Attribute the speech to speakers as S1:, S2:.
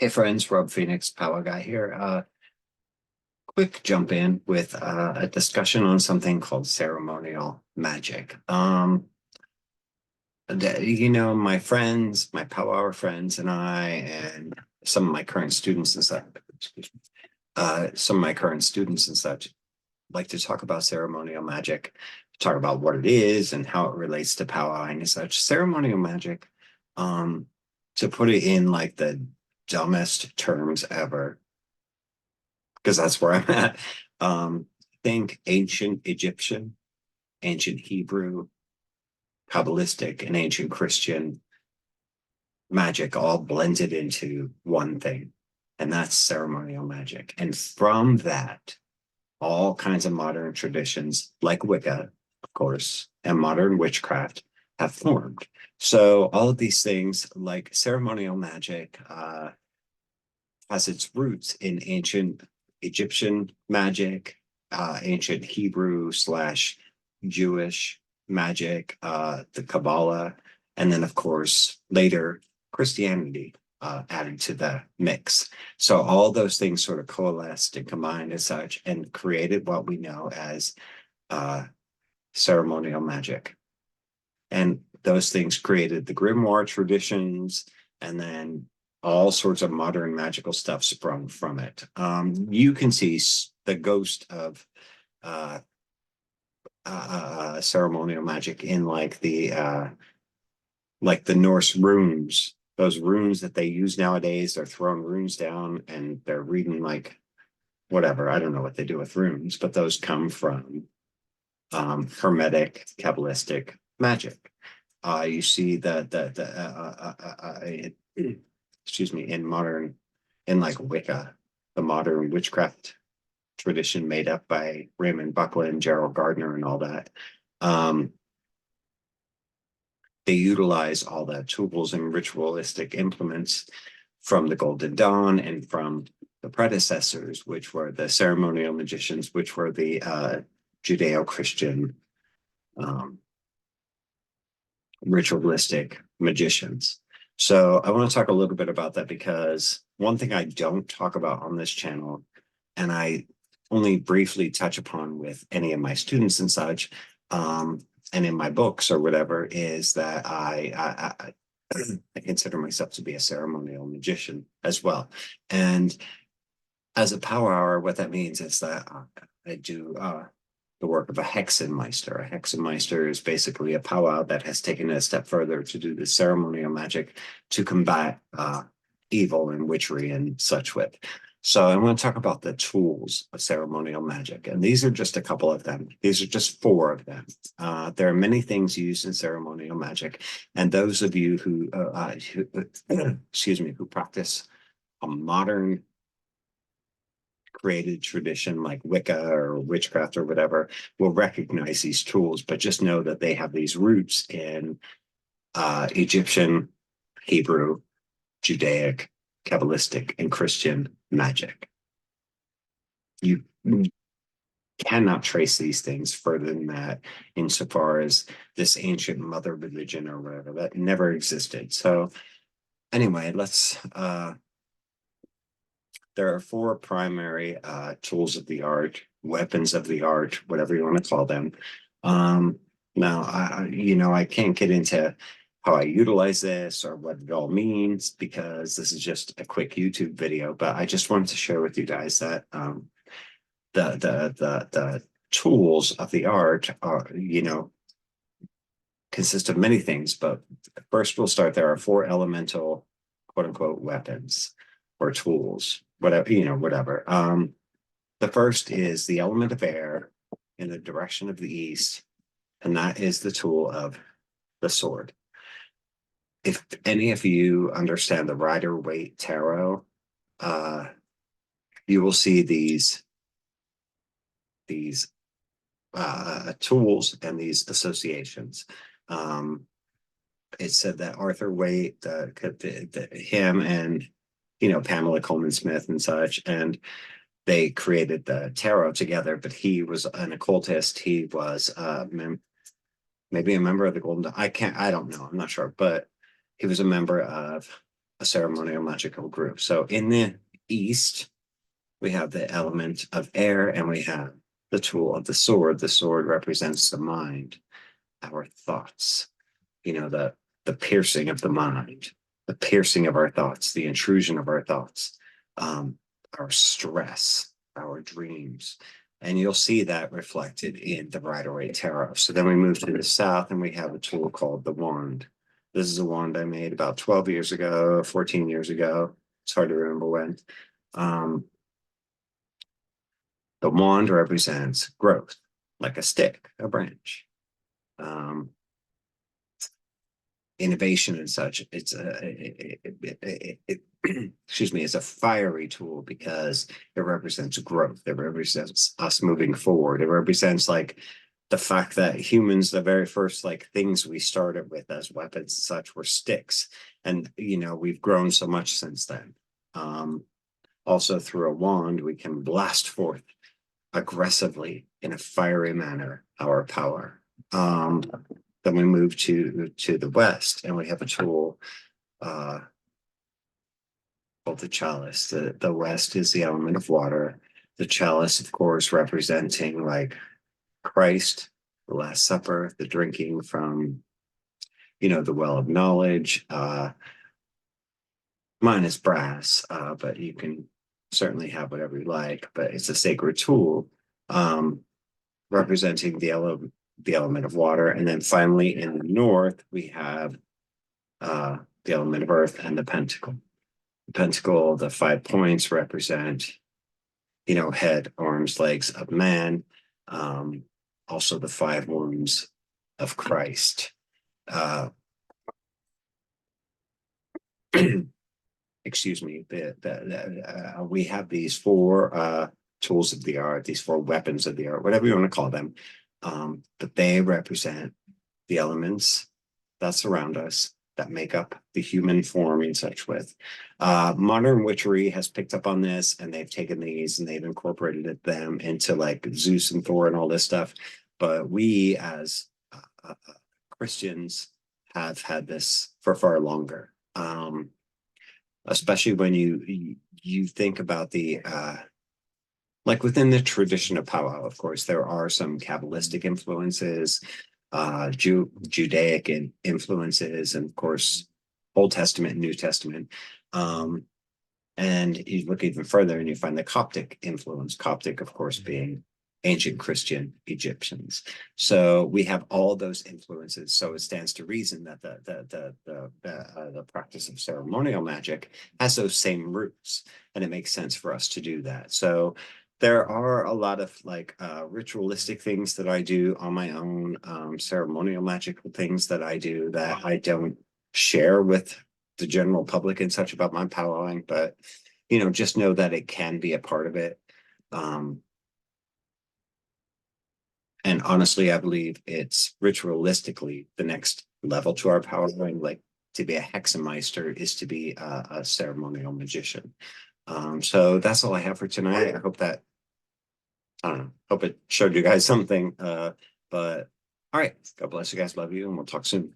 S1: Hey friends, Rob Phoenix, Powwow guy here. Quick jump in with a discussion on something called ceremonial magic. My friends, my Powwow friends, and I, and some of my current students and such, excuse me, some of my current students and such like to talk about ceremonial magic, talk about what it is and how it relates to powwowing and such. Ceremonial magic, um, to put it in like the dumbest terms ever, because that's where I'm at. Think ancient Egyptian, ancient Hebrew, Kabbalistic, and ancient Christian magic all blended into one thing, and that's ceremonial magic. And from that, all kinds of modern traditions like Wicca, of course, and modern witchcraft have formed. So all of these things like ceremonial magic has its roots in ancient Egyptian magic, ancient Hebrew slash Jewish magic, the Kabbalah, and then of course later Christianity added to the mix. So all those things sort of coalesced and combined as such and created what we know as uh, ceremonial magic. And those things created the grimoire traditions, and then all sorts of modern magical stuff sprung from it. You can see the ghost of uh, ceremonial magic in like the Norse runes. Those runes that they use nowadays, they're throwing runes down and they're reading like whatever. I don't know what they do with runes, but those come from Hermetic, Kabbalistic magic. You see excuse me, in like Wicca, the modern witchcraft tradition made up by Raymond Buckland, Gerald Gardner, and all that. Um, they utilize all the tools and ritualistic implements from the Golden Dawn and from the predecessors, which were the ceremonial magicians, which were the Judeo-Christian um, ritualistic magicians. So I want to talk a little bit about that because one thing I don't talk about on this channel, and I only briefly touch upon with any of my students and such, and in my books or whatever, is that I consider myself to be a ceremonial magician as well. And as a powwower, what that means is that I do the work of a hexenmeister. A hexenmeister is basically a powwow that has taken it a step further to do the ceremonial magic to combat evil and witchery and such with. So I want to talk about the tools of ceremonial magic, and these are just a couple of them. These are just four of them. There are many things used in ceremonial magic, and those of you who excuse me, who practice a modern created tradition like Wicca or witchcraft or whatever will recognize these tools, but just know that they have these roots in Egyptian, Hebrew, Judaic, Kabbalistic, and Christian magic. You cannot trace these things further than that insofar as this ancient mother religion or whatever that never existed. So anyway, there are four primary tools of the art, weapons of the art, whatever you want to call them. Now, I can't get into how I utilize this or what it all means because this is just a quick YouTube video. But I just wanted to share with you guys that the tools of the art are, consist of many things. But first, we'll start. There are four elemental, quote unquote, weapons or tools, whatever. The first is the element of air in the direction of the east, and that is the tool of the sword. If any of you understand the Rider-Waite Tarot, you will see these tools and these associations. It said that Arthur Waite, him and Pamela Coleman Smith and such, and they created the tarot together. But he was an occultist. He was maybe a member of the Golden Dawn. I don't know. I'm not sure, but he was a member of a ceremonial magical group. So in the East, we have the element of air, and we have the tool of the sword. The sword represents the mind, our thoughts, the piercing of the mind, the piercing of our thoughts, the intrusion of our thoughts, our stress, our dreams. And you'll see that reflected in the Rider-Waite Tarot. So then we move to the South, and we have a tool called the wand. This is a wand I made about 12 years ago, 14 years ago. It's hard to remember when. The wand represents growth, like a stick, a branch. Innovation and such. It's excuse me, it's a fiery tool because it represents growth. It represents us moving forward. It represents like the fact that humans, the very first like things we started with as weapons and such were sticks. And we've grown so much since then. Also through a wand, we can blast forth aggressively in a fiery manner our power. Then we move to the West, and we have a tool called the chalice. The West is the element of water. The chalice, of course, representing like Christ, the Last Supper, the drinking from, the well of knowledge. Mine is brass, but you can certainly have whatever you like. But it's a sacred tool representing the element of water. And then finally in the North, we have the element of earth and the pentacle. The pentacle, the 5 points represent, head, arms, legs of man. Also the 5 wounds of Christ. Excuse me. We have these 4 tools of the art, these 4 weapons of the art, whatever you want to call them. But they represent the elements that surround us, that make up the human form in such with. Modern witchery has picked up on this, and they've taken these and they've incorporated them into like Zeus and Thor and all this stuff. But we as Christians have had this for far longer. Especially when you think about the like within the tradition of powwow, of course, there are some Kabbalistic influences, Judaic influences, and of course, Old Testament and New Testament. And you look even further and you find the Coptic influence, Coptic, of course, being ancient Christian Egyptians. So we have all those influences. So it stands to reason that the practice of ceremonial magic has those same roots, and it makes sense for us to do that. So there are a lot of like ritualistic things that I do on my own, ceremonial magical things that I do that I don't share with the general public and such about my powwowing, but just know that it can be a part of it. And honestly, I believe it's ritualistically the next level to our powwowing. Like to be a hexenmeister is to be a ceremonial magician. So that's all I have for tonight. I hope that, I don't know, hope it showed you guys something. But all right, God bless you guys. Love you, and we'll talk soon.